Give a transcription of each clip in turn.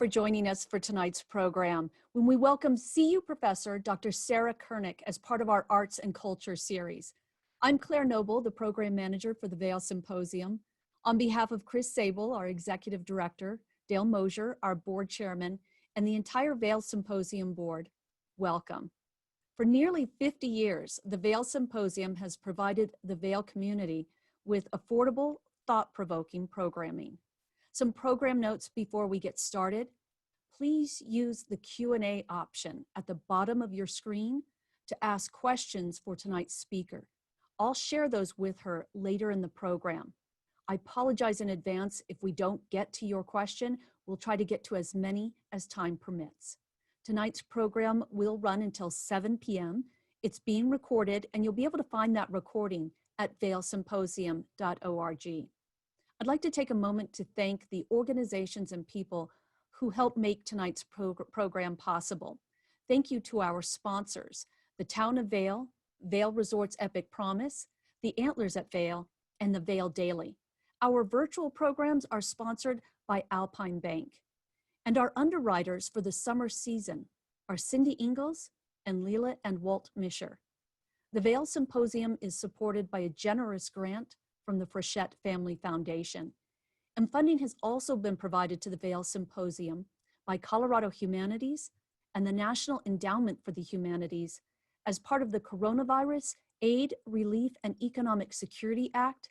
for joining us for tonight's program when we welcome CU Professor Dr. Sarah Kurnick as part of our Arts and Culture series. I'm Claire Noble, the Program Manager for the Vail Symposium. On behalf of Chris Sable, our Executive Director, Dale Mosier, our Board Chairman, and the entire Vail Symposium Board, welcome. For nearly 50 years, the Vail Symposium has provided the Vail community with affordable, thought-provoking programming. Some program notes before we get started. Please use the Q&A option at the bottom of your screen to ask questions for tonight's speaker. I'll share those with her later in the program. I apologize in advance if we don't get to your question. We'll try to get to as many as time permits. Tonight's program will run until 7 p.m. It's being recorded, and you'll be able to find that recording at vailsymposium.org. I'd like to take a moment to thank the organizations and people who helped make tonight's program possible. Thank you to our sponsors, the Town of Vail, Vail Resorts Epic Promise, the Antlers at Vail, and the Vail Daily. Our virtual programs are sponsored by Alpine Bank. And our underwriters for the summer season are Cindy Ingalls and Leela and Walt Mischer. The Vail Symposium is supported by a generous grant from the Frechette Family Foundation. And funding has also been provided to the Vail Symposium by Colorado Humanities and the National Endowment for the Humanities as part of the Coronavirus Aid, Relief, and Economic Security Act,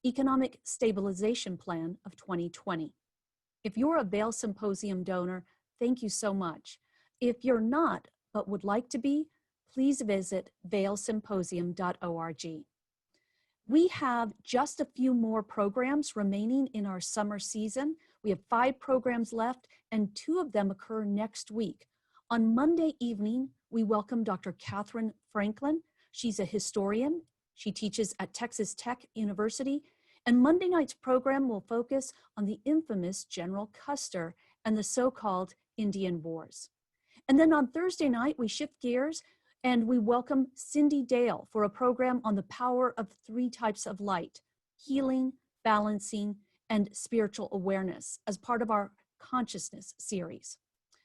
Economic Stabilization Plan of 2020. If you're a Vail Symposium donor, thank you so much. If you're not, but would like to be, please visit vailsymposium.org. We have just a few more programs remaining in our summer season. We have 5 programs left, and 2 of them occur next week. On Monday evening, we welcome Dr. Catherine Franklin. She's a historian. She teaches at Texas Tech University. And Monday night's program will focus on the infamous General Custer and the so-called Indian Wars. And then on Thursday night, we shift gears and we welcome Cindy Dale for a program on the power of 3 types of light: healing, balancing, and spiritual awareness as part of our consciousness series.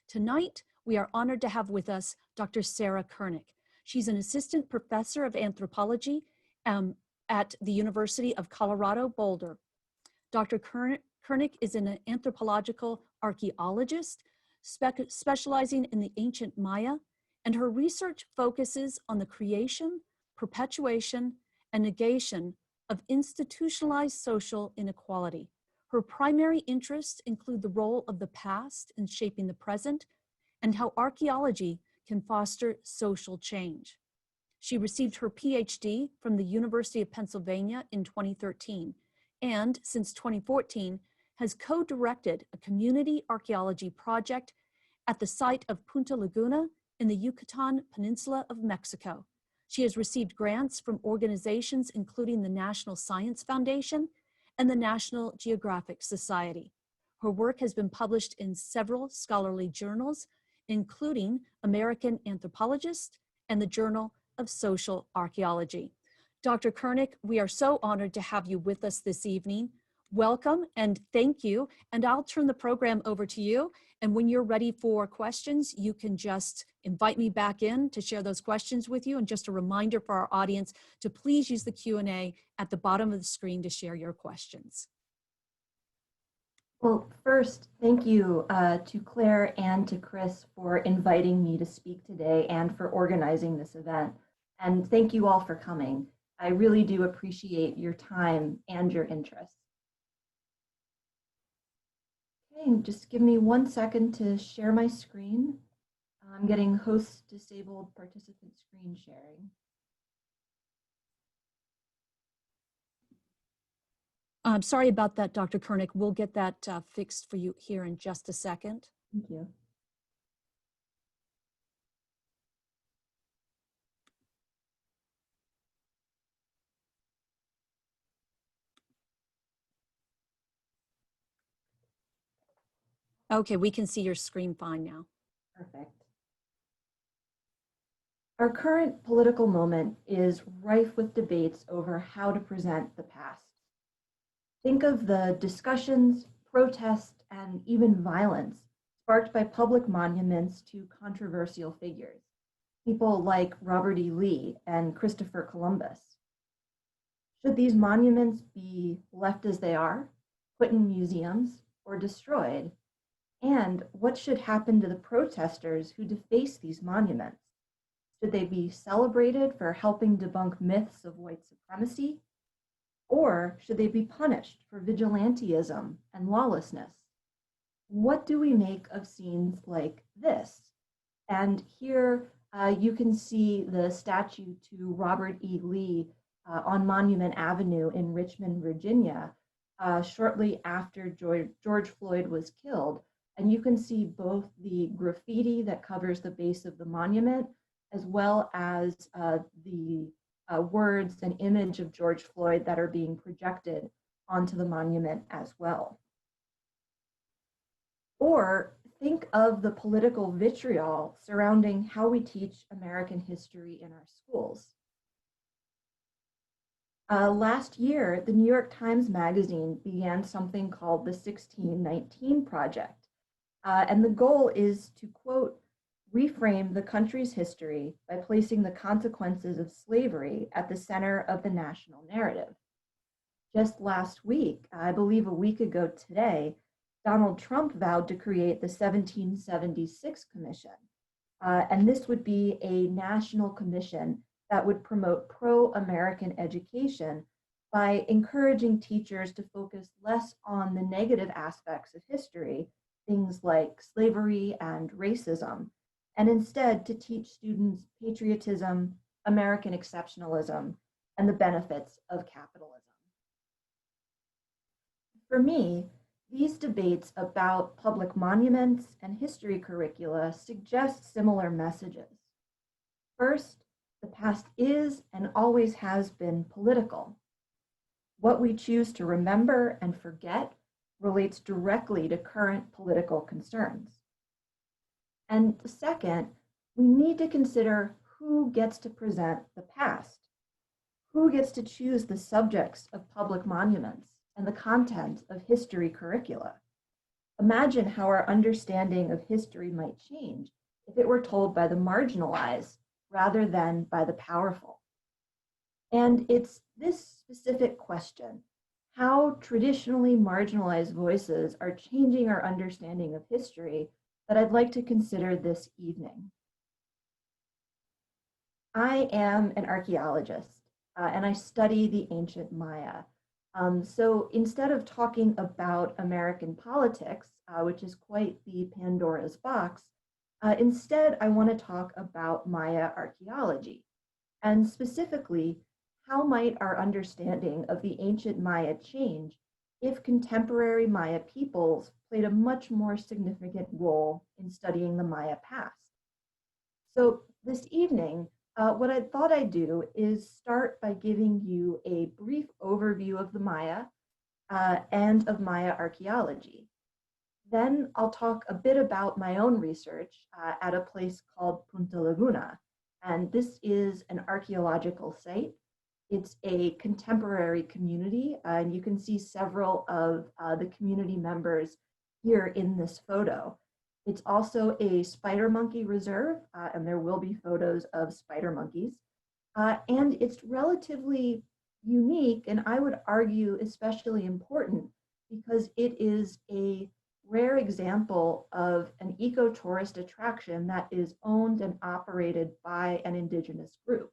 Tonight, we are honored to have with us Dr. Sarah Kurnick. She's an assistant professor of anthropology at the University of Colorado, Boulder. Dr. Kurnick is an anthropological archaeologist specializing in the ancient Maya, and her research focuses on the creation, perpetuation, and negation of institutionalized social inequality. Her primary interests include the role of the past in shaping the present and how archaeology can foster social change. She received her PhD from the University of Pennsylvania in 2013, and since 2014 has co-directed a community archaeology project at the site of Punta Laguna in the Yucatan Peninsula of Mexico. She has received grants from organizations including the National Science Foundation and the National Geographic Society. Her work has been published in several scholarly journals, including American Anthropologist and the Journal of Social Archaeology. Dr. Kurnick, we are so honored to have you with us this evening. Welcome and thank you. And I'll turn the program over to you. And when you're ready for questions, you can just invite me back in to share those questions with you. And just a reminder for our audience to please use the Q&A at the bottom of the screen to share your questions. Well, first, thank you to Claire and to Chris for inviting me to speak today and for organizing this event. And thank you all for coming. I really do appreciate your time and your interest. Okay, just give me 1 second to share my screen. I'm getting host disabled participant screen sharing. I'm sorry about that, Dr. Kurnick. We'll get that fixed for you here in just a second. Thank you. Okay, we can see your screen fine now. Perfect. Our current political moment is rife with debates over how to present the past. Think of the discussions, protests, and even violence sparked by public monuments to controversial figures, people like Robert E. Lee and Christopher Columbus. Should these monuments be left as they are, put in museums, or destroyed? And what should happen to the protesters who deface these monuments? Should they be celebrated for helping debunk myths of white supremacy? Or should they be punished for vigilantism and lawlessness? What do we make of scenes like this? And here you can see the statue to Robert E. Lee on Monument Avenue in Richmond, Virginia, shortly after George Floyd was killed. And you can see both the graffiti that covers the base of the monument, as well as the words and image of George Floyd that are being projected onto the monument as well. Or think of the political vitriol surrounding how we teach American history in our schools. Last year, the New York Times Magazine began something called the 1619 Project. And the goal is to, quote, reframe the country's history by placing the consequences of slavery at the center of the national narrative. Just last week, I believe a week ago today, Donald Trump vowed to create the 1776 Commission. And this would be a national commission that would promote pro-American education by encouraging teachers to focus less on the negative aspects of history, things like slavery and racism, and instead to teach students patriotism, American exceptionalism, and the benefits of capitalism. For me, these debates about public monuments and history curricula suggest similar messages. First, the past is and always has been political. What we choose to remember and forget relates directly to current political concerns. And second, we need to consider who gets to present the past, who gets to choose the subjects of public monuments and the content of history curricula. Imagine how our understanding of history might change if it were told by the marginalized rather than by the powerful. And it's this specific question, how traditionally marginalized voices are changing our understanding of history, that I'd like to consider this evening. I am an archaeologist, and I study the ancient Maya. So instead of talking about American politics, which is quite the Pandora's box, instead I want to talk about Maya archaeology. And specifically, how might our understanding of the ancient Maya change if contemporary Maya peoples played a much more significant role in studying the Maya past? So this evening, what I thought I'd do is start by giving you a brief overview of the Maya and of Maya archaeology. Then I'll talk a bit about my own research at a place called Punta Laguna. And this is an archaeological site. It's a contemporary community, and you can see several of the community members here in this photo. It's also a spider monkey reserve, and there will be photos of spider monkeys. And it's relatively unique, and I would argue especially important, because it is a rare example of an ecotourist attraction that is owned and operated by an indigenous group.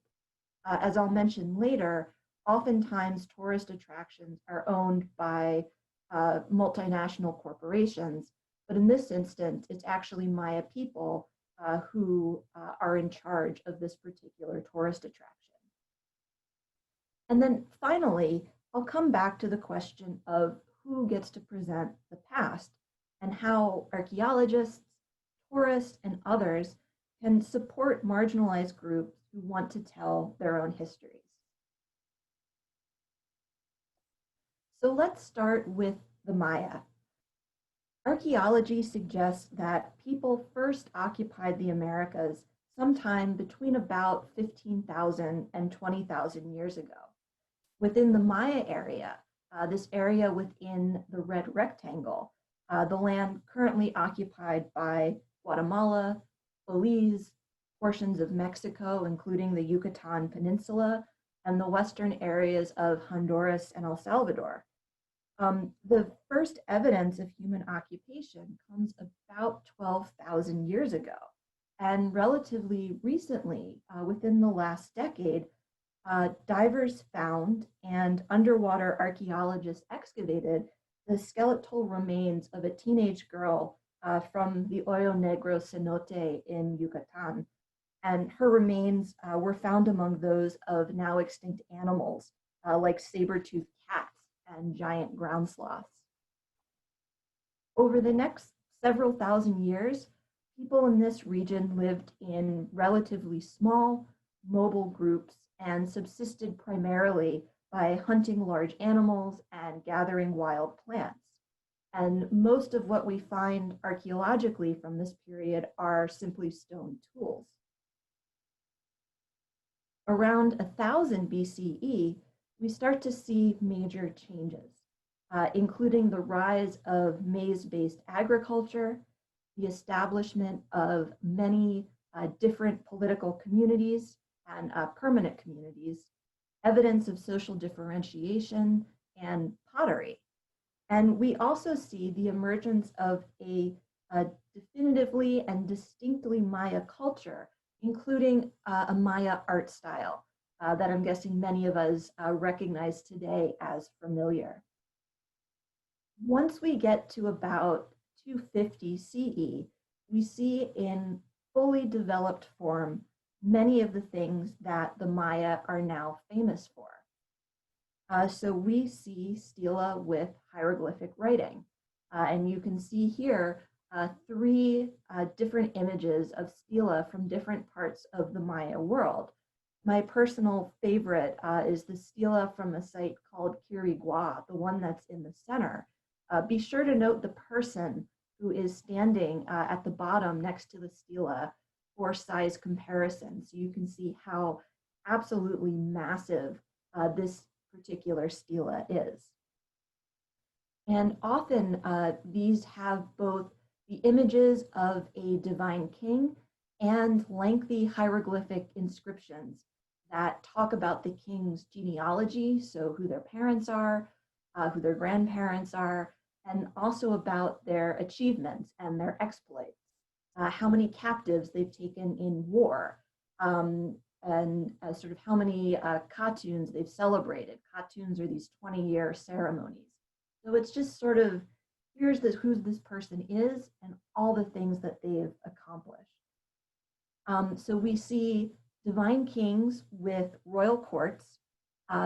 As I'll mention later, oftentimes tourist attractions are owned by multinational corporations, but in this instance, it's actually Maya people who are in charge of this particular tourist attraction. And then finally, I'll come back to the question of who gets to present the past and how archaeologists, tourists, and others can support marginalized groups who want to tell their own histories. So let's start with the Maya. Archaeology suggests that people first occupied the Americas sometime between about 15,000 and 20,000 years ago. Within the Maya area, this area within the red rectangle, the land currently occupied by Guatemala, Belize, portions of Mexico, including the Yucatan Peninsula, and the western areas of Honduras and El Salvador. The first evidence of human occupation comes about 12,000 years ago. And relatively recently, within the last decade, divers found and underwater archaeologists excavated the skeletal remains of a teenage girl from the Hoyo Negro Cenote in Yucatan. And her remains were found among those of now extinct animals like saber-toothed cats and giant ground sloths. Over the next several thousand years, people in this region lived in relatively small, mobile groups and subsisted primarily by hunting large animals and gathering wild plants. And most of what we find archaeologically from this period are simply stone tools. Around 1000 BCE, we start to see major changes, including the rise of maize-based agriculture, the establishment of many different political communities and permanent communities, evidence of social differentiation, and pottery. And we also see the emergence of a definitively and distinctly Maya culture, including a Maya art style that I'm guessing many of us recognize today as familiar. Once we get to about 250 CE, we see in fully developed form many of the things that the Maya are now famous for. So we see stela with hieroglyphic writing. And you can see here three different images of stela from different parts of the Maya world. My personal favorite is the stela from a site called Quirigua, the one that's in the center. Be sure to note the person who is standing at the bottom next to the stela for size comparison. So you can see how absolutely massive this particular stela is. And often these have both the images of a divine king and lengthy hieroglyphic inscriptions that talk about the king's genealogy, so who their parents are, who their grandparents are, and also about their achievements and their exploits, how many captives they've taken in war, and sort of how many katuns they've celebrated. Katuns are these 20-year ceremonies. So it's just sort of, here's who this person is and all the things that they've accomplished. So we see divine kings with royal courts.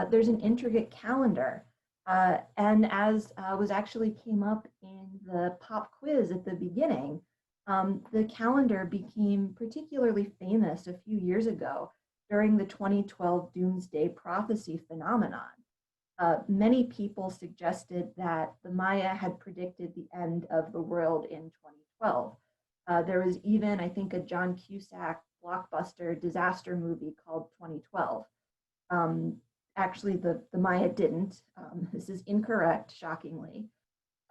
There's an intricate calendar. And as was actually came up in the pop quiz at the beginning, the calendar became particularly famous a few years ago during the 2012 Doomsday Prophecy phenomenon. Many people suggested that the Maya had predicted the end of the world in 2012. There was even, I think, a John Cusack blockbuster disaster movie called 2012. Actually, the Maya didn't. This is incorrect, shockingly.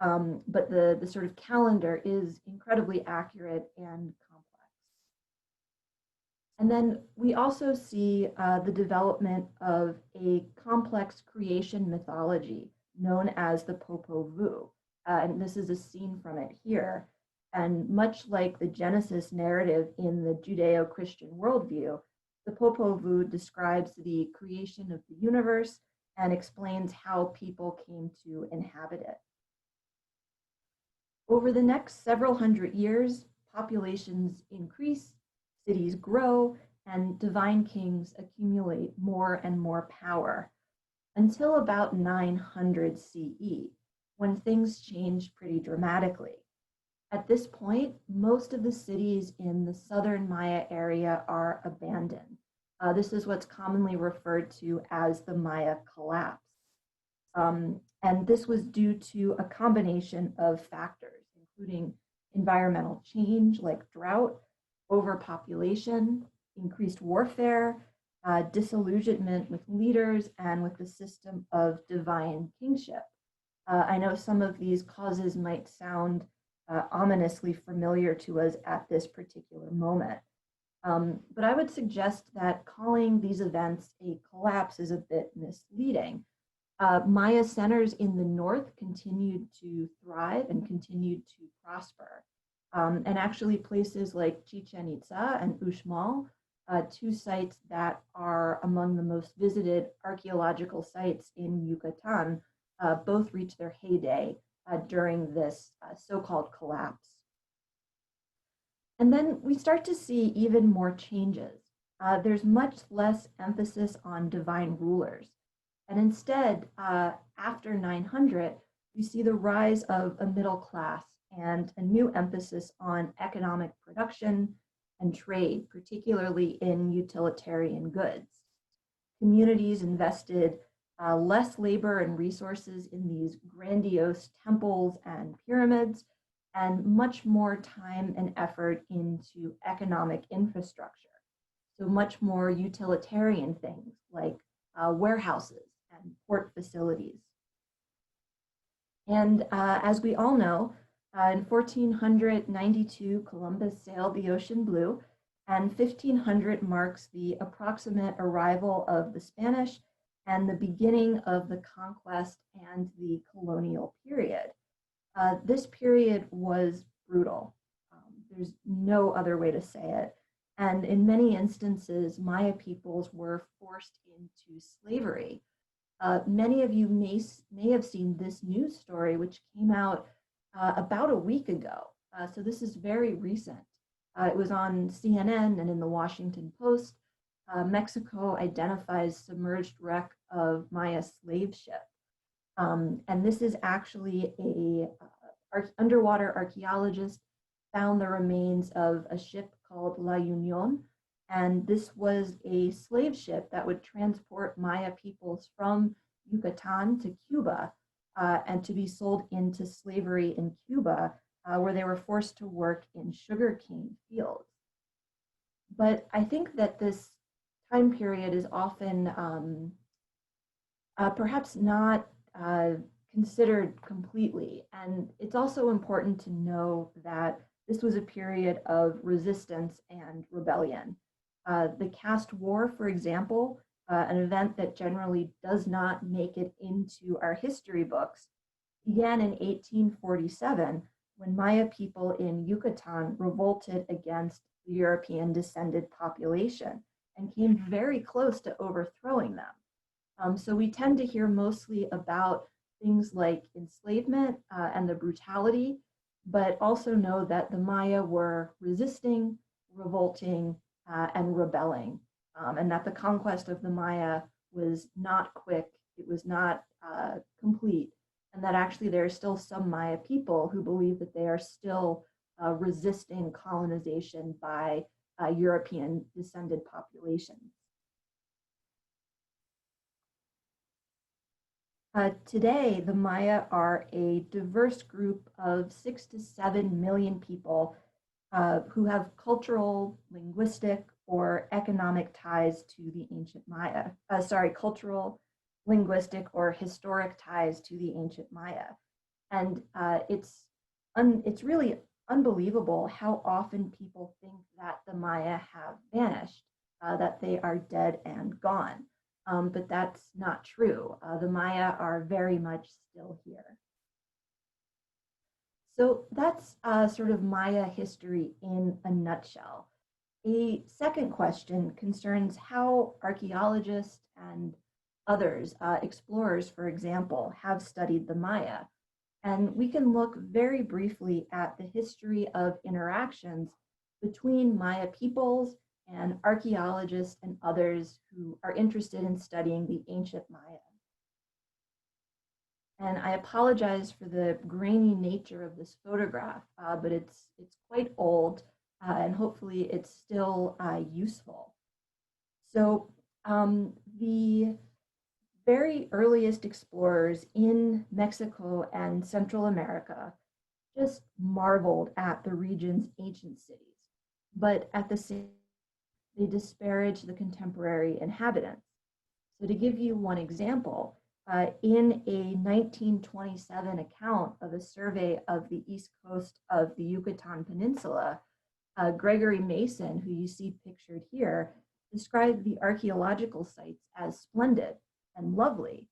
But the sort of calendar is incredibly accurate and complex. And then we also see the development of a complex creation mythology known as the Popol Vuh. And this is a scene from it here. And much like the Genesis narrative in the Judeo-Christian worldview, the Popol Vuh describes the creation of the universe and explains how people came to inhabit it. Over the next several hundred years, populations increase, cities grow, and divine kings accumulate more and more power until about 900 CE, when things change pretty dramatically. At this point, most of the cities in the southern Maya area are abandoned. This is what's commonly referred to as the Maya collapse. And this was due to a combination of factors, including environmental change like drought, overpopulation, increased warfare, disillusionment with leaders, and with the system of divine kingship. I know some of these causes might sound ominously familiar to us at this particular moment. But I would suggest that calling these events a collapse is a bit misleading. Maya centers in the north continued to thrive and continued to prosper. And actually places like Chichen Itza and Uxmal, two sites that are among the most visited archaeological sites in Yucatan, both reached their heyday during this so-called collapse. And then we start to see even more changes. There's much less emphasis on divine rulers. And instead, after 900, we see the rise of a middle class and a new emphasis on economic production and trade, particularly in utilitarian goods. Communities invested less labor and resources in these grandiose temples and pyramids, and much more time and effort into economic infrastructure. So much more utilitarian things like warehouses and port facilities. And as we all know, in 1492, Columbus sailed the ocean blue, and 1500 marks the approximate arrival of the Spanish and the beginning of the conquest and the colonial period. This period was brutal. There's no other way to say it. And in many instances, Maya peoples were forced into slavery. Many of you may have seen this news story, which came out about a week ago. So this is very recent. It was on CNN and in the Washington Post. Mexico identifies submerged wreck of Maya slave ship. And this is actually a underwater archaeologist found the remains of a ship called La Union. And this was a slave ship that would transport Maya peoples from Yucatan to Cuba and to be sold into slavery in Cuba, where they were forced to work in sugarcane fields. But I think that this time period is often perhaps not considered completely. And it's also important to know that this was a period of resistance and rebellion. The caste war, for example, an event that generally does not make it into our history books, began in 1847 when Maya people in Yucatan revolted against the European descended population and came very close to overthrowing them. So we tend to hear mostly about things like enslavement and the brutality, but also know that the Maya were resisting, revolting, and rebelling, and that the conquest of the Maya was not quick, it was not complete, and that actually there are still some Maya people who believe that they are still resisting colonization by European descended populations. Today, the Maya are a diverse group of 6 to 7 million people who have cultural, linguistic, or economic ties to the ancient Maya. Cultural, linguistic, or historic ties to the ancient Maya. And it's really unbelievable how often people think that the Maya have vanished, that they are dead and gone. But that's not true. The Maya are very much still here. So that's sort of Maya history in a nutshell. A second question concerns how archaeologists and others, explorers, for example, have studied the Maya. And we can look very briefly at the history of interactions between Maya peoples and archaeologists and others who are interested in studying the ancient Maya. And I apologize for the grainy nature of this photograph, but it's quite old, and hopefully it's still useful. So the very earliest explorers in Mexico and Central America just marveled at the region's ancient cities, but at the same time, they disparaged the contemporary inhabitants. So to give you one example, in a 1927 account of a survey of the east coast of the Yucatan Peninsula, Gregory Mason, who you see pictured here, described the archaeological sites as splendid and lovely,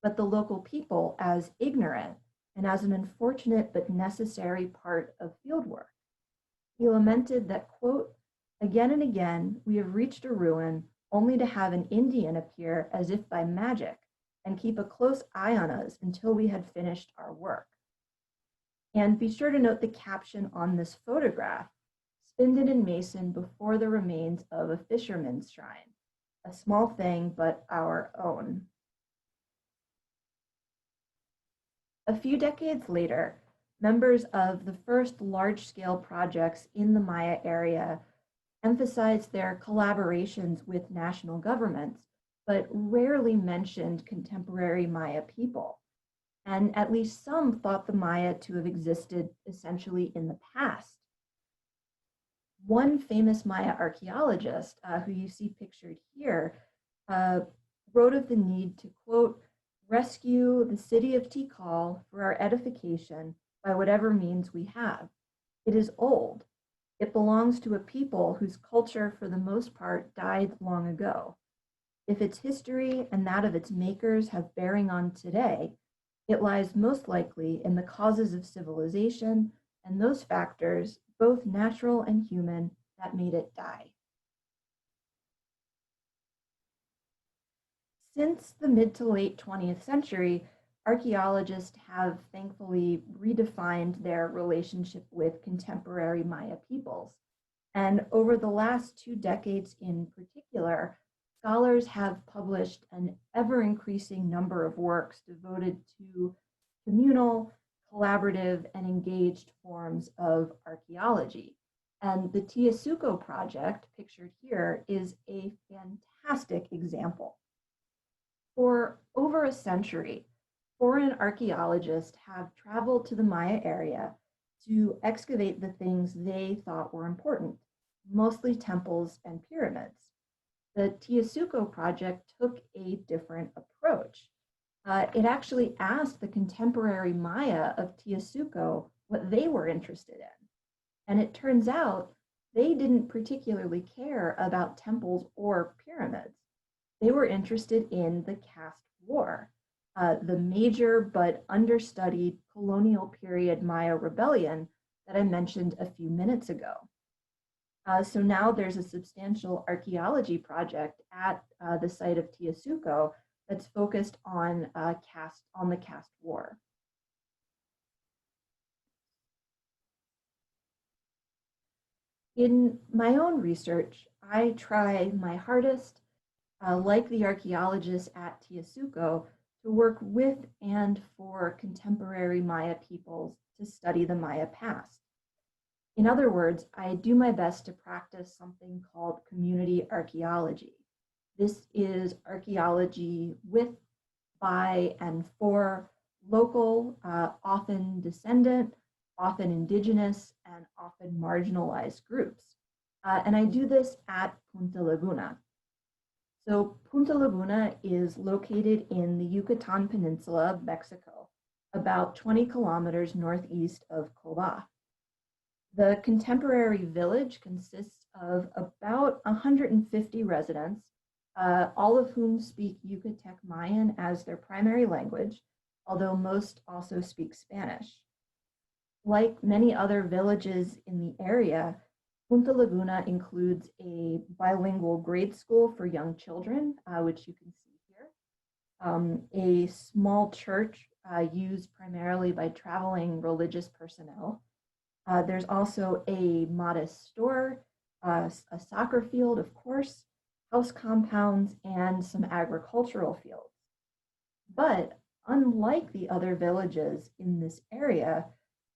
but the local people as ignorant and as an unfortunate but necessary part of fieldwork. He lamented that, quote, "Again and again, we have reached a ruin only to have an Indian appear as if by magic and keep a close eye on us until we had finished our work." And be sure to note the caption on this photograph, "Spindon and Mason before the remains of a fisherman's shrine, a small thing, but our own." A few decades later, members of the first large-scale projects in the Maya area emphasized their collaborations with national governments, but rarely mentioned contemporary Maya people. And at least some thought the Maya to have existed essentially in the past. One famous Maya archaeologist, who you see pictured here, wrote of the need to, quote, "rescue the city of Tikal for our edification by whatever means we have. It is old. It belongs to a people whose culture, for the most part, died long ago. If its history and that of its makers have bearing on today, it lies most likely in the causes of civilization and those factors, both natural and human, that made it die." Since the mid to late 20th century, archaeologists have thankfully redefined their relationship with contemporary Maya peoples. And over the last 2 decades in particular, scholars have published an ever-increasing number of works devoted to communal, collaborative, and engaged forms of archaeology. And the Tiasuco project, pictured here, is a fantastic example. For over a century, foreign archaeologists have traveled to the Maya area to excavate the things they thought were important, mostly temples and pyramids. The Tiasuco project took a different approach. It actually asked the contemporary Maya of Tiasuco what they were interested in. And it turns out they didn't particularly care about temples or pyramids. They were interested in the caste war, the major but understudied colonial period Maya rebellion that I mentioned a few minutes ago. So now there's a substantial archaeology project at the site of Tiasuco that's focused on the caste war. In my own research, I try my hardest, like the archaeologists at Tiasuco, to work with and for contemporary Maya peoples to study the Maya past. In other words, I do my best to practice something called community archaeology. This is archaeology with, by, and for local, often descendant, often indigenous, and often marginalized groups. And I do this at Punta Laguna. So Punta Laguna is located in the Yucatan Peninsula of Mexico, about 20 kilometers northeast of Coba. The contemporary village consists of about 150 residents, all of whom speak Yucatec Mayan as their primary language, although most also speak Spanish. Like many other villages in the area, Punta Laguna includes a bilingual grade school for young children, which you can see here, a small church used primarily by traveling religious personnel. There's also a modest store, a soccer field, of course, house compounds, and some agricultural fields. But unlike the other villages in this area,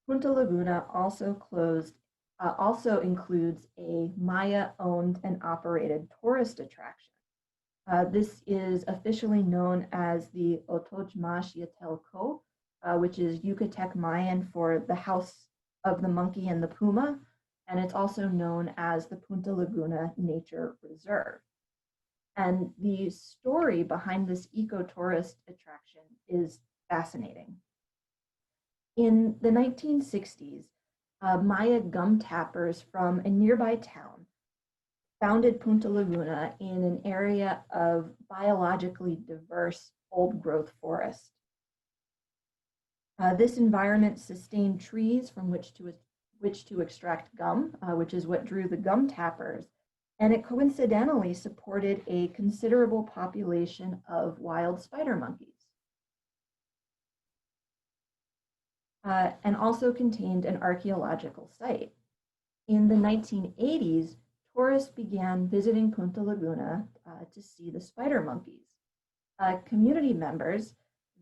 Punta Laguna also includes a Maya-owned and operated tourist attraction. This is officially known as the Otojma-Xiatelco, which is Yucatec Mayan for the House of the Monkey and the Puma, and it's also known as the Punta Laguna Nature Reserve. And the story behind this ecotourist attraction is fascinating. In the 1960s, Maya gum tappers from a nearby town founded Punta Laguna in an area of biologically diverse old growth forest. This environment sustained trees from which to extract gum, which is what drew the gum tappers, and it coincidentally supported a considerable population of wild spider monkeys. And also contained an archaeological site. In the 1980s, tourists began visiting Punta Laguna to see the spider monkeys. Community members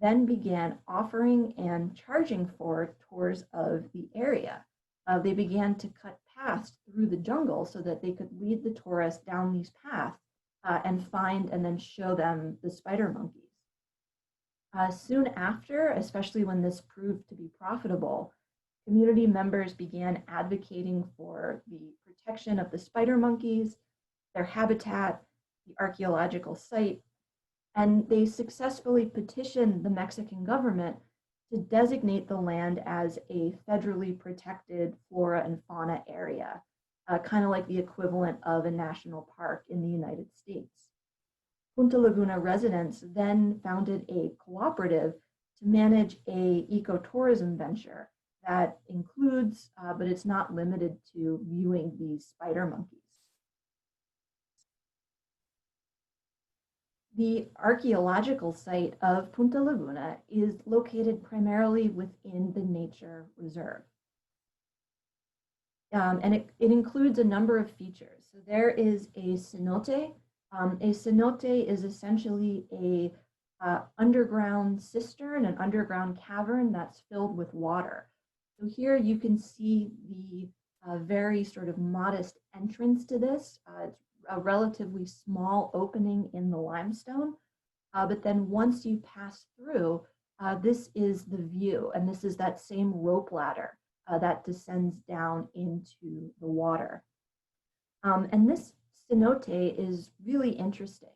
then began offering and charging for tours of the area. They began to cut paths through the jungle so that they could lead the tourists down these paths and find and then show them the spider monkeys. Soon after, especially when this proved to be profitable, community members began advocating for the protection of the spider monkeys, their habitat, the archaeological site, and they successfully petitioned the Mexican government to designate the land as a federally protected flora and fauna area, kind of like the equivalent of a national park in the United States. Punta Laguna residents then founded a cooperative to manage a ecotourism venture that includes, but it's not limited to, viewing these spider monkeys. The archaeological site of Punta Laguna is located primarily within the nature reserve. And it includes a number of features. So there is a cenote. A cenote is essentially a underground cistern, an underground cavern that's filled with water. So here you can see the very sort of modest entrance to this. It's a relatively small opening in the limestone, but then once you pass through, this is the view, and this is that same rope ladder that descends down into the water. And this cenote is really interesting.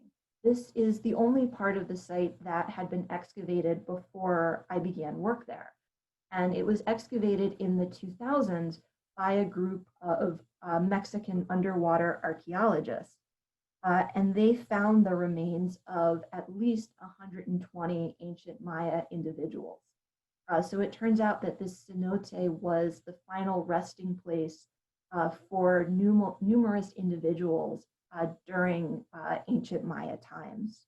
This is the only part of the site that had been excavated before I began work there. And it was excavated in the 2000s by a group of Mexican underwater archaeologists. And they found the remains of at least 120 ancient Maya individuals. So it turns out that this cenote was the final resting place for numerous individuals during ancient Maya times.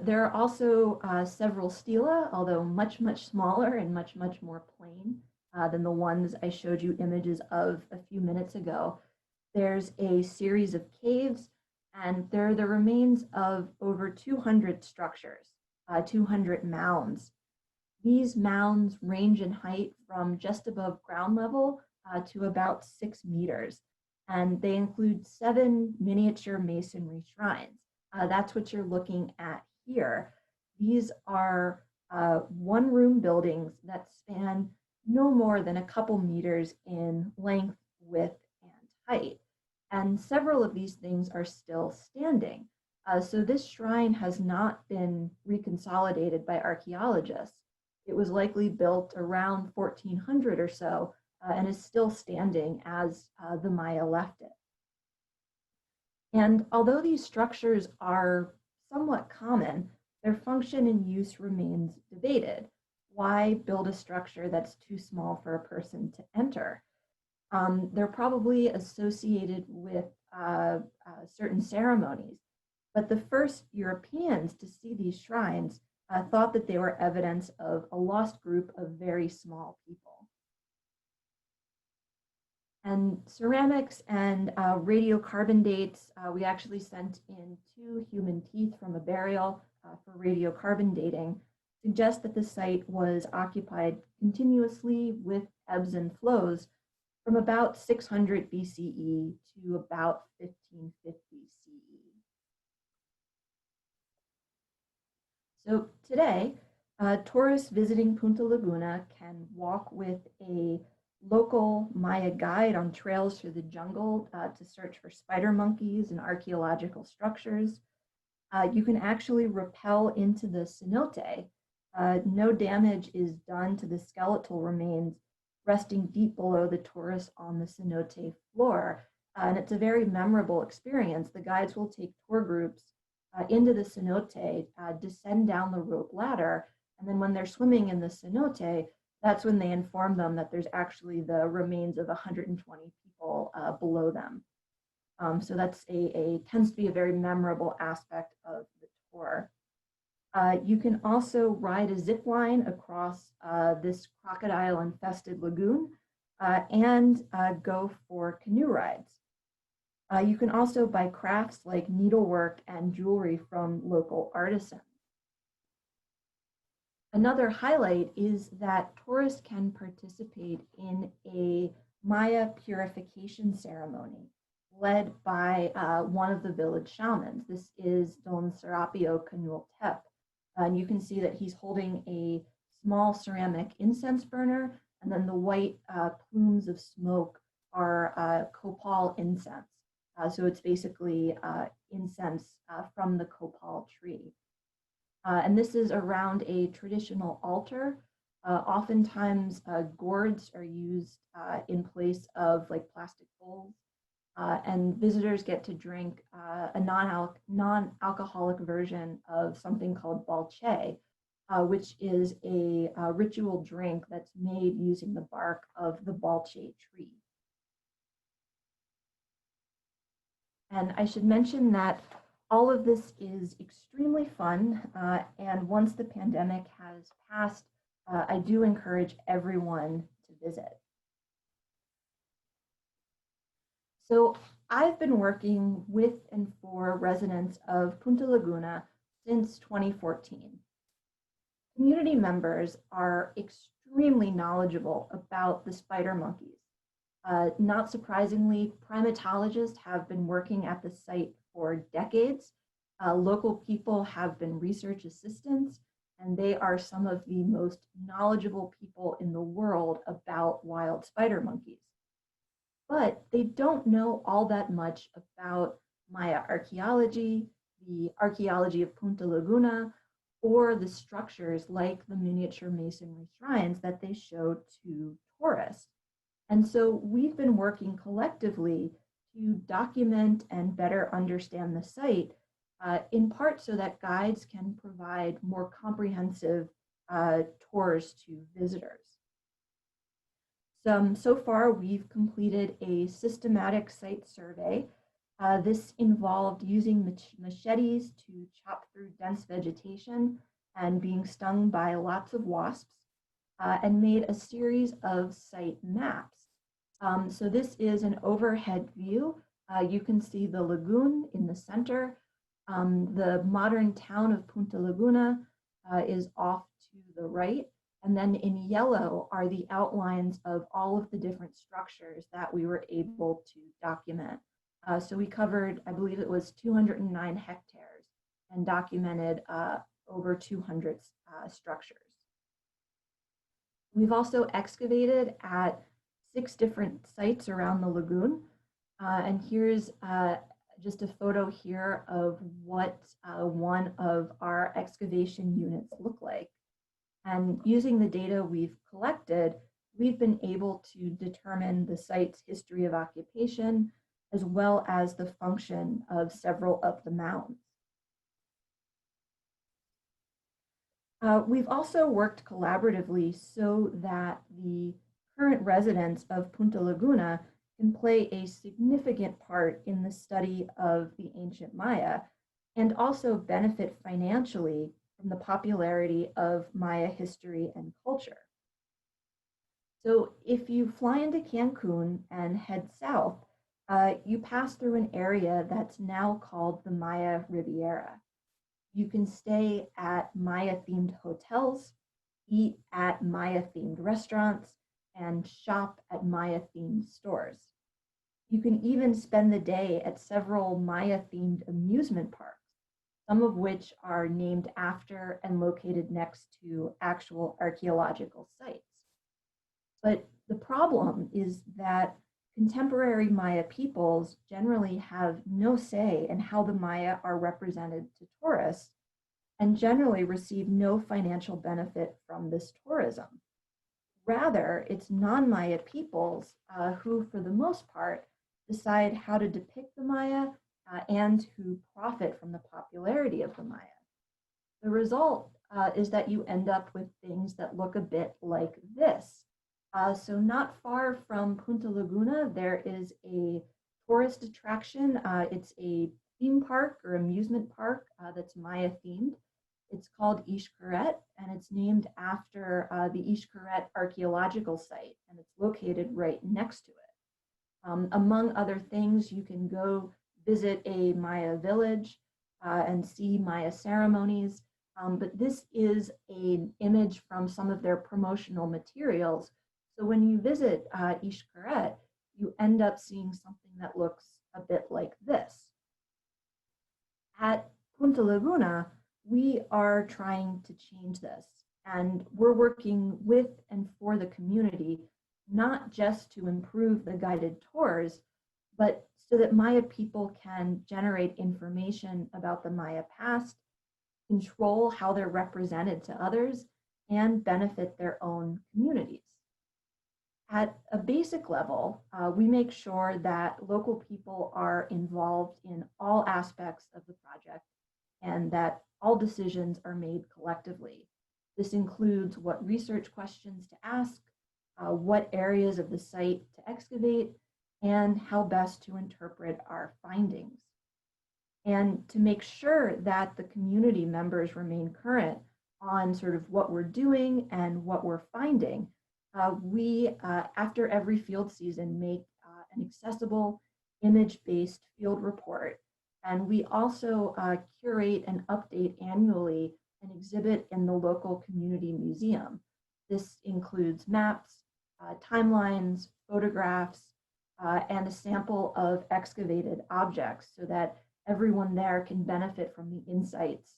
There are also several stela, although much smaller and much more plain than the ones I showed you images of a few minutes ago. There's a series of caves, and they're the remains of over 200 structures, 200 mounds. These mounds range in height from just above ground level to about 6 meters, and they include 7 miniature masonry shrines. That's what you're looking at here. These are one-room buildings that span no more than a couple meters in length, width, and height. And several of these things are still standing. So this shrine has not been reconsolidated by archaeologists. It was likely built around 1400 or so and is still standing as the Maya left it. And although these structures are somewhat common, their function and use remains debated. Why build a structure that's too small for a person to enter? They're probably associated with certain ceremonies, but the first Europeans to see these shrines thought that they were evidence of a lost group of very small people. And ceramics and radiocarbon dates, we actually sent in 2 human teeth from a burial for radiocarbon dating, suggest that the site was occupied continuously with ebbs and flows from about 600 BCE to about 1550 CE. So today, tourists visiting Punta Laguna can walk with a local Maya guide on trails through the jungle to search for spider monkeys and archaeological structures. You can actually rappel into the cenote. No damage is done to the skeletal remains resting deep below the tourists on the cenote floor. And it's a very memorable experience. The guides will take tour groups into the cenote, descend down the rope ladder, and then when they're swimming in the cenote, that's when they inform them that there's actually the remains of 120 people below them. So that's tends to be a very memorable aspect of the tour. You can also ride a zip line across this crocodile-infested lagoon and go for canoe rides. You can also buy crafts like needlework and jewelry from local artisans. Another highlight is that tourists can participate in a Maya purification ceremony led by one of the village shamans. This is Don Serapio Canul Tep. And you can see that he's holding a small ceramic incense burner, and then the white plumes of smoke are copal incense. So it's basically incense from the copal tree. And this is around a traditional altar. Oftentimes, gourds are used in place of like plastic bowls. And visitors get to drink a non-alcoholic version of something called balche, which is a ritual drink that's made using the bark of the balche tree. And I should mention that all of this is extremely fun. And once the pandemic has passed, I do encourage everyone to visit. So I've been working with and for residents of Punta Laguna since 2014. Community members are extremely knowledgeable about the spider monkeys. Not surprisingly, primatologists have been working at the site for decades. Local people have been research assistants, and they are some of the most knowledgeable people in the world about wild spider monkeys. But they don't know all that much about Maya archaeology, the archaeology of Punta Laguna, or the structures like the miniature masonry shrines that they show to tourists. And so we've been working collectively to document and better understand the site, in part so that guides can provide more comprehensive tours to visitors. So far, we've completed a systematic site survey. This involved using machetes to chop through dense vegetation and being stung by lots of wasps, and made a series of site maps. So this is an overhead view. You can see the lagoon in the center. The modern town of Punta Laguna is off to the right. And then in yellow are the outlines of all of the different structures that we were able to document. So we covered, I believe it was 209 hectares and documented over 200 structures. We've also excavated at 6 different sites around the lagoon. And here's just a photo here of what one of our excavation units look like. And using the data we've collected, we've been able to determine the site's history of occupation, as well as the function of several of the mounds. We've also worked collaboratively so that the current residents of Punta Laguna can play a significant part in the study of the ancient Maya and also benefit financially from the popularity of Maya history and culture. So if you fly into Cancun and head south, you pass through an area that's now called the Maya Riviera. You can stay at Maya-themed hotels, eat at Maya-themed restaurants, and shop at Maya-themed stores. You can even spend the day at several Maya-themed amusement parks, some of which are named after and located next to actual archaeological sites. But The problem is that contemporary Maya peoples generally have no say in how the Maya are represented to tourists and generally receive no financial benefit from this tourism. Rather, it's non-Maya peoples who, for the most part, decide how to depict the Maya and who profit from the popularity of the Maya. The result is that you end up with things that look a bit like this. So not far from Punta Laguna, there is a tourist attraction. It's a theme park or amusement park that's Maya themed. It's called Xcaret, and it's named after the Xcaret Archaeological Site, and it's located right next to it. Among other things, you can go visit a Maya village and see Maya ceremonies, but this is an image from some of their promotional materials. So when you visit Xcaret, you end up seeing something that looks a bit like this. At Punta Laguna, we are trying to change this, and we're working with and for the community, not just to improve the guided tours, but so that Maya people can generate information about the Maya past, control how they're represented to others, and benefit their own communities. At a basic level, we make sure that local people are involved in all aspects of the project and that all decisions are made collectively. This includes what research questions to ask, what areas of the site to excavate, and how best to interpret our findings. And to make sure that the community members remain current on sort of what we're doing and what we're finding, we, after every field season, make an accessible image-based field report. And we also curate and update annually an exhibit in the local community museum. This includes maps, timelines, photographs, and a sample of excavated objects so that everyone there can benefit from the insights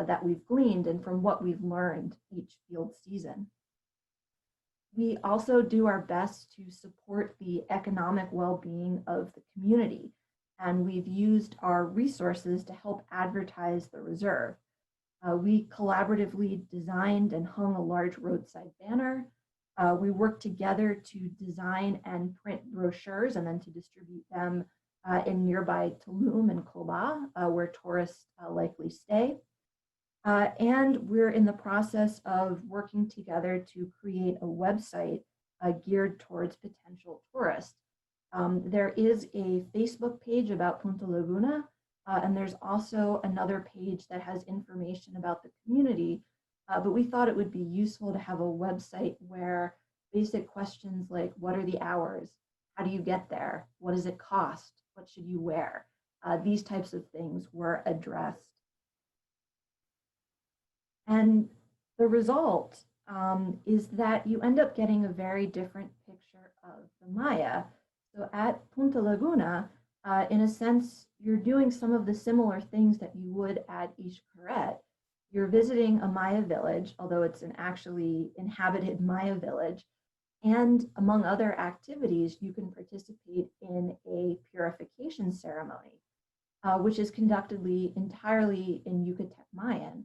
that we've gleaned and from what we've learned each field season. We also do our best to support the economic well-being of the community, and we've used our resources to help advertise the reserve. We collaboratively designed and hung a large roadside banner. We worked together to design and print brochures and then to distribute them in nearby Tulum and Koba, where tourists likely stay. And we're in the process of working together to create a website geared towards potential tourists. There is a Facebook page about Punta Laguna, and there's also another page that has information about the community, but we thought it would be useful to have a website where basic questions like what are the hours, how do you get there, what does it cost, what should you wear, these types of things were addressed. And the result is that you end up getting a very different picture of the Maya. So at Punta Laguna, in a sense, you're doing some of the similar things that you would at Xcaret. You're visiting a Maya village, although it's an actually inhabited Maya village. And among other activities, you can participate in a purification ceremony, which is conducted entirely in Yucatan Mayan.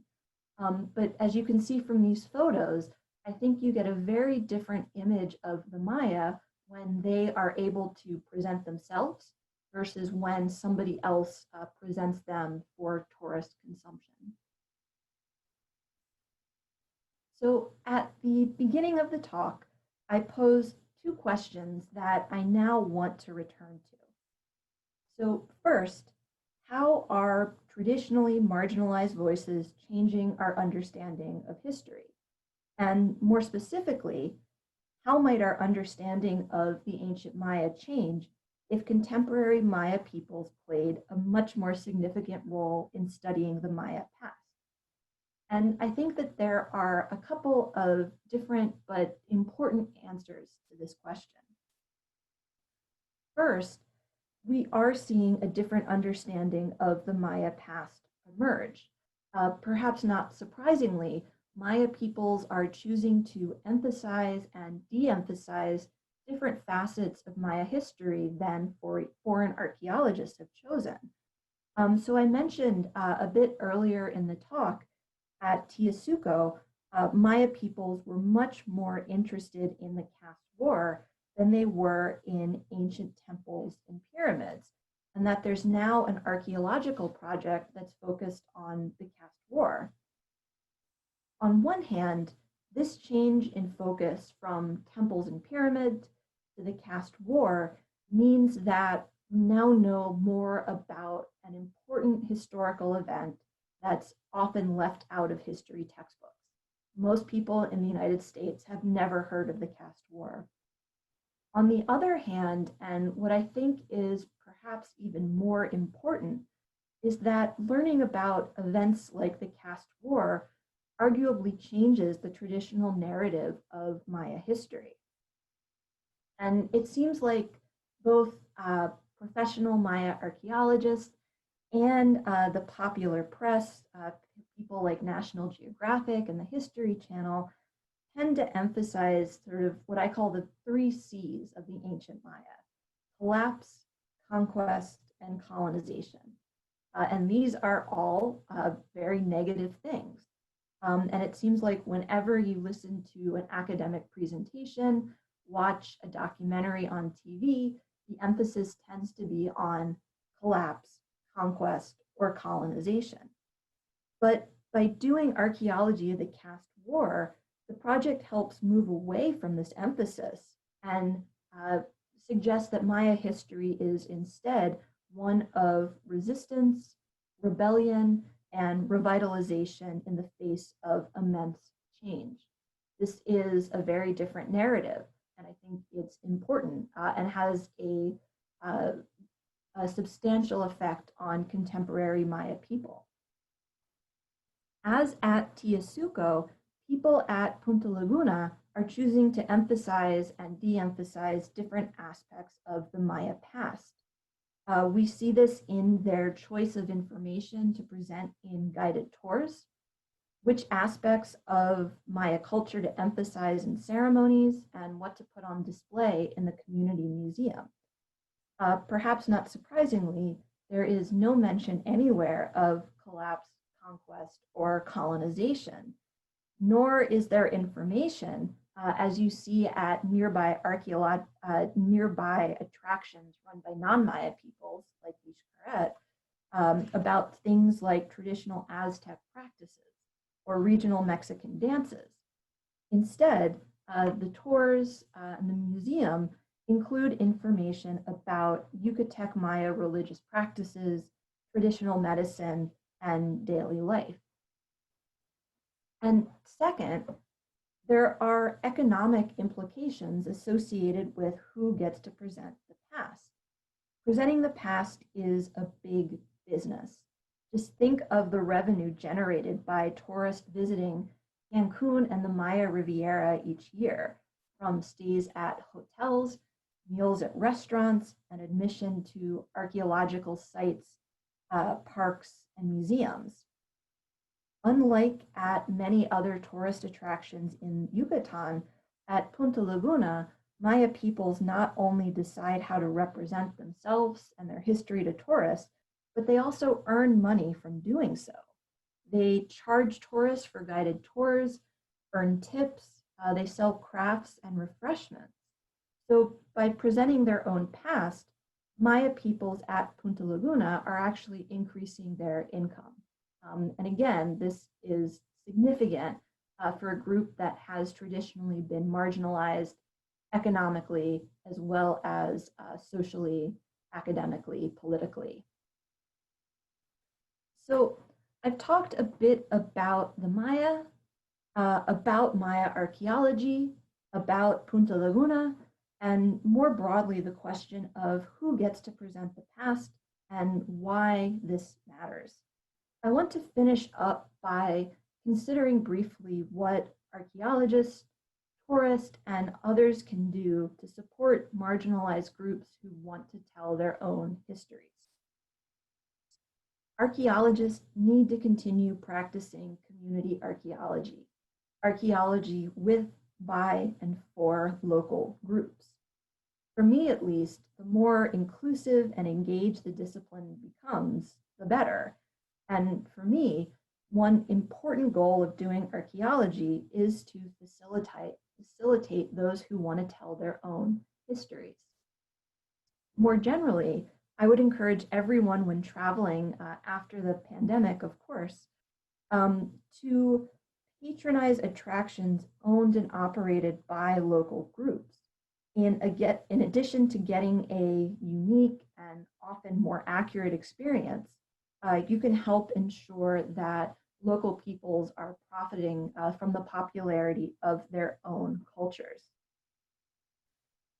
But as you can see from these photos, I think you get a very different image of the Maya when they are able to present themselves versus when somebody else presents them for tourist consumption. So at the beginning of the talk, I posed two questions that I now want to return to. So first, how are traditionally marginalized voices changing our understanding of history? And more specifically, how might our understanding of the ancient Maya change if contemporary Maya peoples played a much more significant role in studying the Maya past? And I think that there are a couple of different but important answers to this question. First, we are seeing a different understanding of the Maya past emerge. Perhaps not surprisingly, Maya peoples are choosing to emphasize and de-emphasize different facets of Maya history than foreign archaeologists have chosen. So I mentioned a bit earlier in the talk at Tiasuco, Maya peoples were much more interested in the caste war than they were in ancient temples and pyramids, and that there's now an archaeological project that's focused on the caste war. On one hand, this change in focus from temples and pyramids to the caste war means that we now know more about an important historical event that's often left out of history textbooks. Most people in the United States have never heard of the caste war. On the other hand, and what I think is perhaps even more important, is that learning about events like the caste war arguably changes the traditional narrative of Maya history. And it seems like both professional Maya archaeologists and the popular press, people like National Geographic and the History Channel, tend to emphasize sort of what I call the 3 C's of the ancient Maya: collapse, conquest, and colonization. And these are all very negative things. And it seems like whenever you listen to an academic presentation, watch a documentary on TV, the emphasis tends to be on collapse, conquest, or colonization. But by doing archaeology of the caste war, the project helps move away from this emphasis and suggests that Maya history is instead one of resistance, rebellion, and revitalization in the face of immense change. This is a very different narrative, and I think it's important and has a substantial effect on contemporary Maya people. As at Tiasuco, people at Punta Laguna are choosing to emphasize and de-emphasize different aspects of the Maya past. We see this in their choice of information to present in guided tours, which aspects of Maya culture to emphasize in ceremonies, and what to put on display in the community museum. Perhaps not surprisingly, there is no mention anywhere of collapse, conquest, or colonization, nor is there information, as you see at nearby attractions run by non-Maya peoples like Xcaret, about things like traditional Aztec practices or regional Mexican dances. Instead, the tours and the museum include information about Yucatec Maya religious practices, traditional medicine, and daily life. And second, there are economic implications associated with who gets to present the past. Presenting the past is a big business. Just think of the revenue generated by tourists visiting Cancun and the Maya Riviera each year, from stays at hotels, meals at restaurants, and admission to archaeological sites, parks, and museums. Unlike at many other tourist attractions in Yucatan, at Punta Laguna, Maya peoples not only decide how to represent themselves and their history to tourists, but they also earn money from doing so. They charge tourists for guided tours, earn tips, they sell crafts and refreshments. So by presenting their own past, Maya peoples at Punta Laguna are actually increasing their income. And again, this is significant for a group that has traditionally been marginalized economically, as well as socially, academically, politically. So I've talked a bit about the Maya, about Maya archaeology, about Punta Laguna, and more broadly, the question of who gets to present the past and why this matters. I want to finish up by considering briefly what archaeologists, tourists, and others can do to support marginalized groups who want to tell their own histories. Archaeologists need to continue practicing community archaeology, archaeology with, by, and for local groups. For me, at least, the more inclusive and engaged the discipline becomes, the better. And for me, one important goal of doing archaeology is to facilitate those who want to tell their own histories. More generally, I would encourage everyone when traveling after the pandemic, of course, to patronize attractions owned and operated by local groups. In addition to getting a unique and often more accurate experience, you can help ensure that local peoples are profiting from the popularity of their own cultures.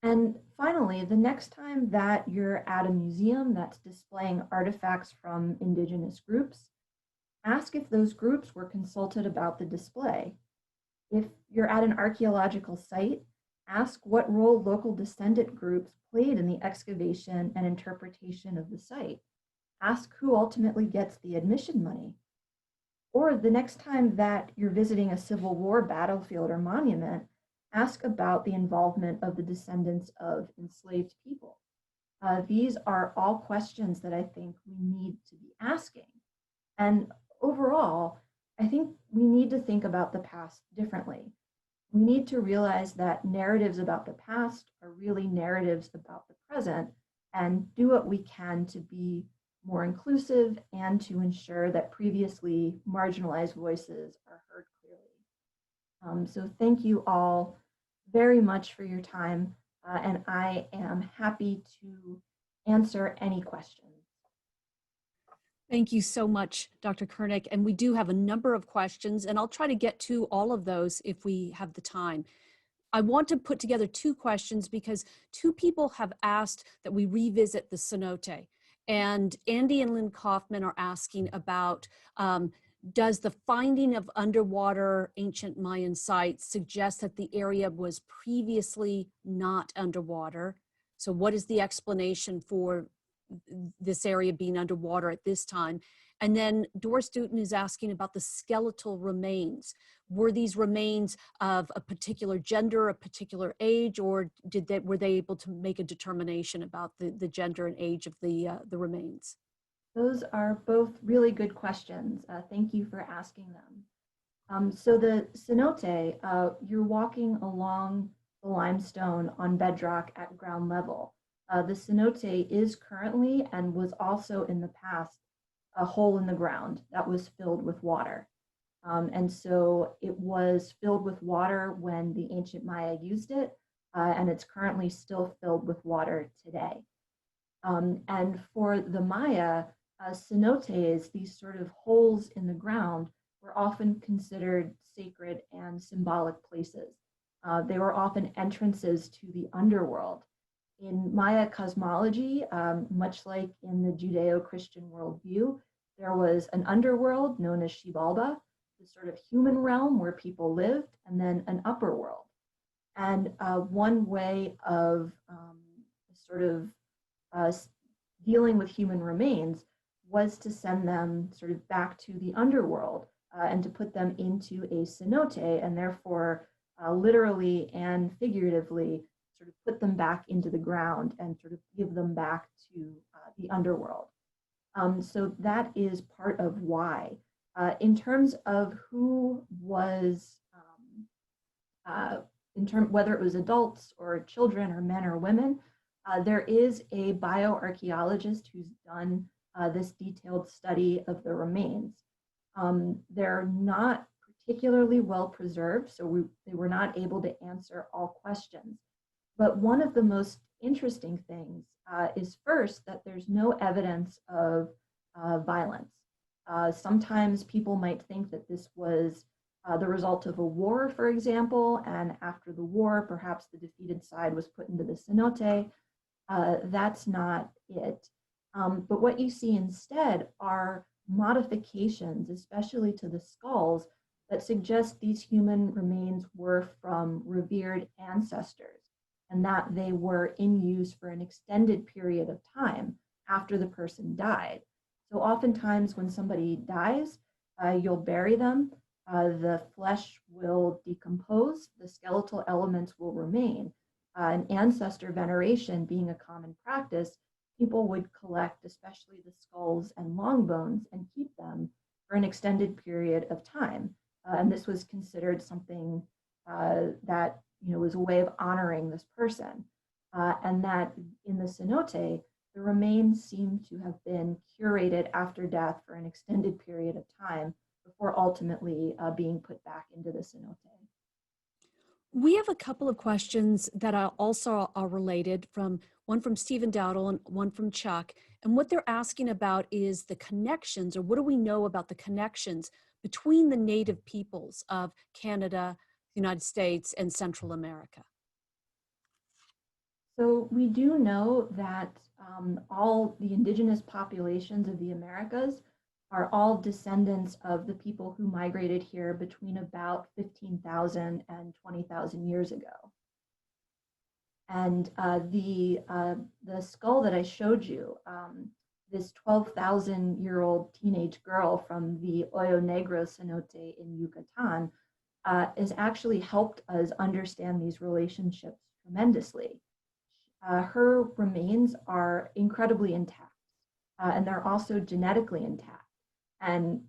And finally, the next time that you're at a museum that's displaying artifacts from indigenous groups, ask if those groups were consulted about the display. If you're at an archaeological site, ask what role local descendant groups played in the excavation and interpretation of the site. Ask who ultimately gets the admission money. Or the next time that you're visiting a Civil War battlefield or monument, ask about the involvement of the descendants of enslaved people. These are all questions that I think we need to be asking. And overall, I think we need to think about the past differently. We need to realize that narratives about the past are really narratives about the present, and do what we can to be more inclusive and to ensure that previously marginalized voices are heard clearly. So thank you all very much for your time, and I am happy to answer any questions. Thank you so much, Dr. Kurnick. And we do have a number of questions, and I'll try to get to all of those if we have the time. I want to put together two questions because two people have asked that we revisit the cenote. And Andy and Lynn Kaufman are asking about, does the finding of underwater ancient Mayan sites suggest that the area was previously not underwater? So what is the explanation for this area being underwater at this time? And then Doris Dutton is asking about the skeletal remains. Were these remains of a particular gender, a particular age, or were they able to make a determination about the gender and age of the remains? Those are both really good questions. Thank you for asking them. So the cenote, you're walking along the limestone on bedrock at ground level. The cenote is currently and was also in the past a hole in the ground that was filled with water. And so it was filled with water when the ancient Maya used it, and it's currently still filled with water today. And for the Maya, cenotes, these sort of holes in the ground, were often considered sacred and symbolic places. They were often entrances to the underworld. In Maya cosmology, much like in the Judeo-Christian worldview, there was an underworld known as Xibalba, the sort of human realm where people lived, and then an upper world. And one way of dealing with human remains was to send them sort of back to the underworld and to put them into a cenote, and therefore literally and figuratively sort of put them back into the ground and sort of give them back to the underworld. So that is part of why. In terms of who was, whether it was adults or children or men or women, there is a bioarchaeologist who's done this detailed study of the remains. They're not particularly well preserved, so they were not able to answer all questions. But one of the most interesting things is first that there's no evidence of violence. Sometimes people might think that this was the result of a war, for example, and after the war, perhaps the defeated side was put into the cenote. That's not it. But what you see instead are modifications, especially to the skulls, that suggest these human remains were from revered ancestors, and that they were in use for an extended period of time after the person died. So oftentimes when somebody dies, you'll bury them, the flesh will decompose, the skeletal elements will remain, and ancestor veneration being a common practice, people would collect especially the skulls and long bones and keep them for an extended period of time. And this was considered something that was a way of honoring this person. And that in the cenote, the remains seem to have been curated after death for an extended period of time before ultimately being put back into the cenote. We have a couple of questions that are also are related, from one from Stephen Dowdle and one from Chuck. And what they're asking about is the connections, or what do we know about the connections between the native peoples of Canada, the United States, and Central America? So we do know that all the indigenous populations of the Americas are all descendants of the people who migrated here between about 15,000 and 20,000 years ago. And the skull that I showed you, this 12,000-year-old teenage girl from the Hoyo Negro cenote in Yucatan, has actually helped us understand these relationships tremendously. Her remains are incredibly intact, and they're also genetically intact. And,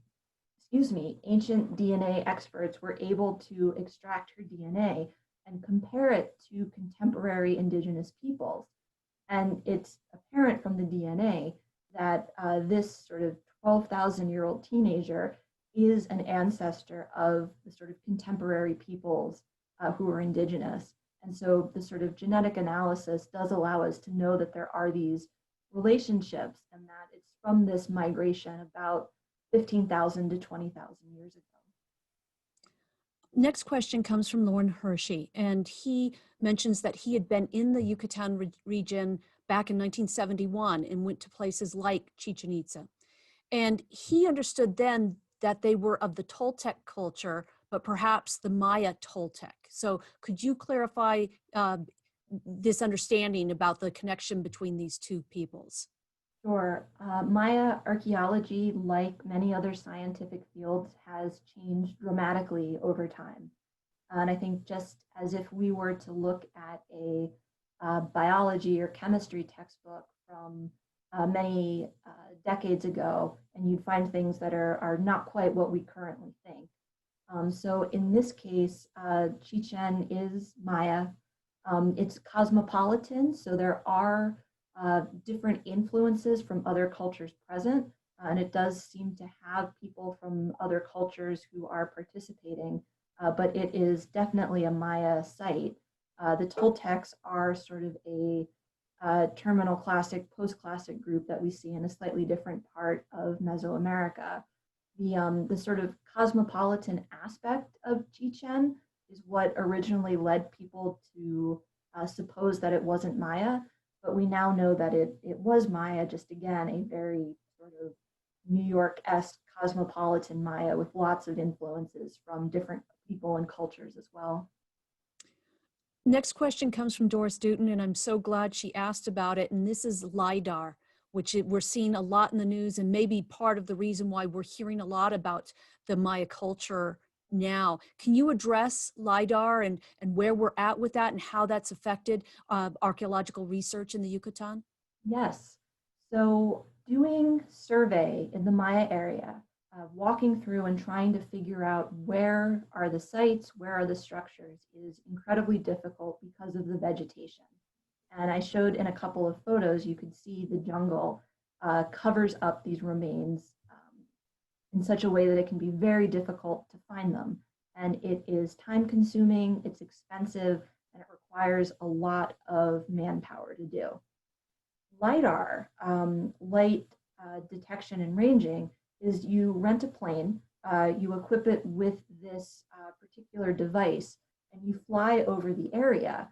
ancient DNA experts were able to extract her DNA and compare it to contemporary indigenous peoples. And it's apparent from the DNA that this sort of 12,000-year-old teenager is an ancestor of the sort of contemporary peoples who are indigenous. And so the sort of genetic analysis does allow us to know that there are these relationships and that it's from this migration about 15,000 to 20,000 years ago. Next question comes from Lauren Hershey, and he mentions that he had been in the Yucatan region back in 1971 and went to places like Chichen Itza. And he understood then that they were of the Toltec culture, but perhaps the Maya Toltec. So could you clarify this understanding about the connection between these two peoples? Sure. Maya archaeology, like many other scientific fields, has changed dramatically over time. And I think just as if we were to look at a biology or chemistry textbook from many decades ago, and you'd find things that are not quite what we currently think. So in this case, Chichen is Maya. It's cosmopolitan, so there are different influences from other cultures present, and it does seem to have people from other cultures who are participating, but it is definitely a Maya site. The Toltecs are sort of a terminal classic, post-classic group that we see in a slightly different part of Mesoamerica. The sort of cosmopolitan aspect of Chichen is what originally led people to suppose that it wasn't Maya, but we now know that it was Maya, just again, a very sort of New York-esque cosmopolitan Maya with lots of influences from different people and cultures as well. Next question comes from Doris Dutton, and I'm so glad she asked about it. And this is LiDAR, which we're seeing a lot in the news, and maybe part of the reason why we're hearing a lot about the Maya culture now. Can you address LiDAR and where we're at with that and how that's affected archaeological research in the Yucatan? Yes. So doing survey in the Maya area, walking through and trying to figure out where are the sites, where are the structures, is incredibly difficult because of the vegetation. And I showed in a couple of photos, you could see the jungle covers up these remains in such a way that it can be very difficult to find them. And it is time consuming, it's expensive, and it requires a lot of manpower to do. LiDAR, light detection and ranging, is you rent a plane, you equip it with this particular device, and you fly over the area.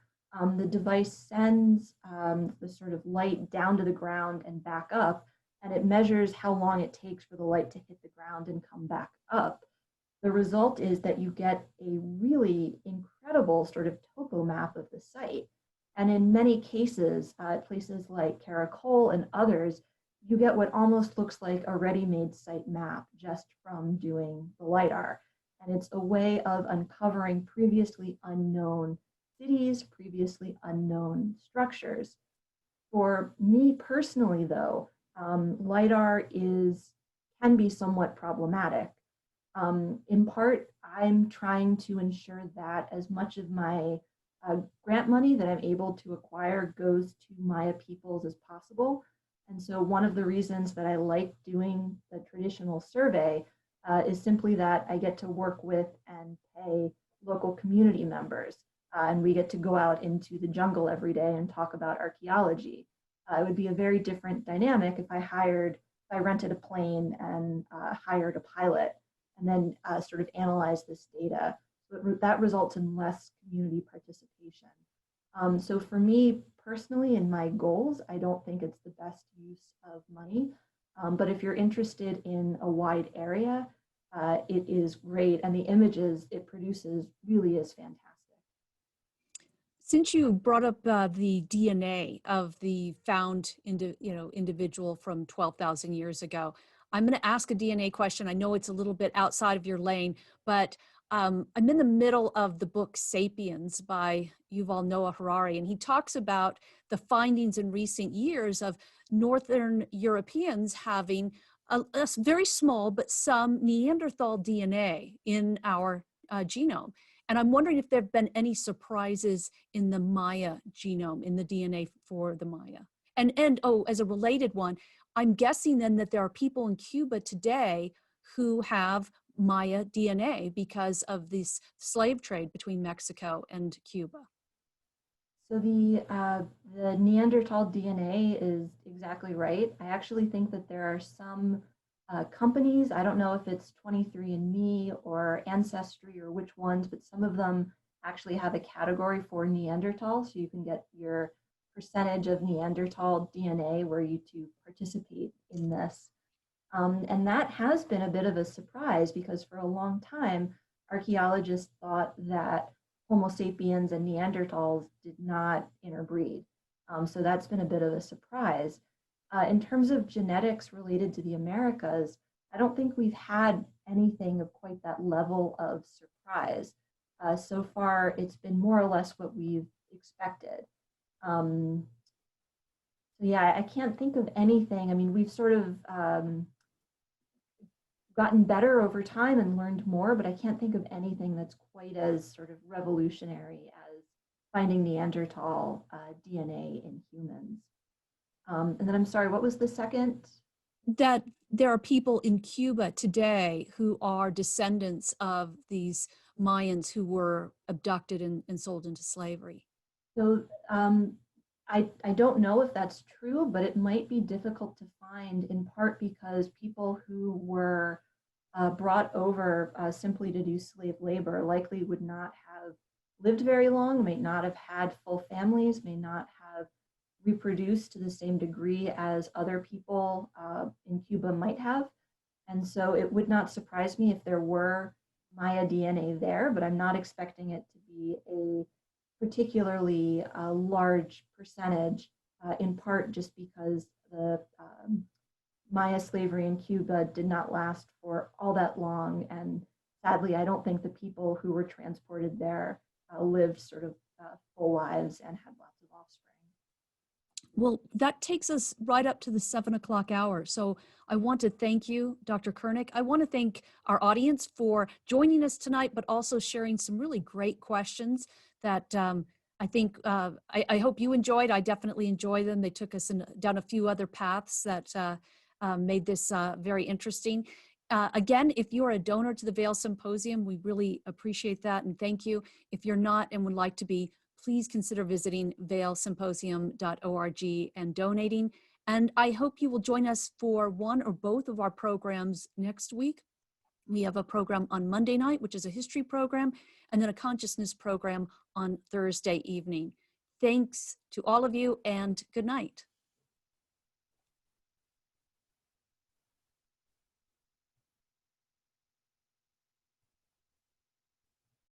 The device sends the sort of light down to the ground and back up, and it measures how long it takes for the light to hit the ground and come back up. The result is that you get a really incredible sort of topo map of the site. And in many cases, places like Caracol and others, you get what almost looks like a ready-made site map just from doing the LiDAR. And it's a way of uncovering previously unknown cities, previously unknown structures. For me personally, though, LiDAR can be somewhat problematic. In part, I'm trying to ensure that as much of my grant money that I'm able to acquire goes to Maya peoples as possible. And so one of the reasons that I like doing the traditional survey is simply that I get to work with and pay local community members. And we get to go out into the jungle every day and talk about archaeology. It would be a very different dynamic if I rented a plane and hired a pilot and then sort of analyze this data. So that results in less community participation. So for me personally, in my goals, I don't think it's the best use of money. But if you're interested in a wide area, it is great. And the images it produces really is fantastic. Since you brought up the DNA of the found individual from 12,000 years ago, I'm going to ask a DNA question. I know it's a little bit outside of your lane, but I'm in the middle of the book Sapiens by Yuval Noah Harari, and he talks about the findings in recent years of Northern Europeans having a very small but some Neanderthal DNA in our genome. And I'm wondering if there have been any surprises in the Maya genome, in the DNA for the Maya. And oh, as a related one, I'm guessing then that there are people in Cuba today who have Maya DNA because of this slave trade between Mexico and Cuba. So the Neanderthal DNA is exactly right. I actually think that there are some companies, I don't know if it's 23andMe or Ancestry or which ones, but some of them actually have a category for Neanderthal. So you can get your percentage of Neanderthal DNA were you to participate in this. And that has been a bit of a surprise because for a long time, archaeologists thought that Homo sapiens and Neanderthals did not interbreed. So that's been a bit of a surprise. In terms of genetics related to the Americas, I don't think we've had anything of quite that level of surprise. So far, it's been more or less what we've expected. So yeah, I can't think of anything. I mean, we've sort of gotten better over time and learned more, but I can't think of anything that's quite as sort of revolutionary as finding Neanderthal DNA in humans. And then I'm sorry, what was the second? That there are people in Cuba today who are descendants of these Mayans who were abducted and sold into slavery. So I don't know if that's true, but it might be difficult to find in part because people who were brought over simply to do slave labor likely would not have lived very long, may not have had full families, may not have reproduced to the same degree as other people in Cuba might have. And so it would not surprise me if there were Maya DNA there, but I'm not expecting it to be a particularly large percentage, in part just because the Maya slavery in Cuba did not last for all that long. And sadly, I don't think the people who were transported there lived sort of full lives and had lots of offspring. Well, that takes us right up to the 7 o'clock hour. So I want to thank you, Dr. Kurnick. I want to thank our audience for joining us tonight, but also sharing some really great questions that I think, I hope you enjoyed. I definitely enjoyed them. They took us down a few other paths that made this very interesting. Again, if you're a donor to the Vail Symposium, we really appreciate that and thank you. If you're not and would like to be, please consider visiting vailsymposium.org and donating. And I hope you will join us for one or both of our programs next week. We have a program on Monday night, which is a history program, and then a consciousness program on Thursday evening. Thanks to all of you and good night.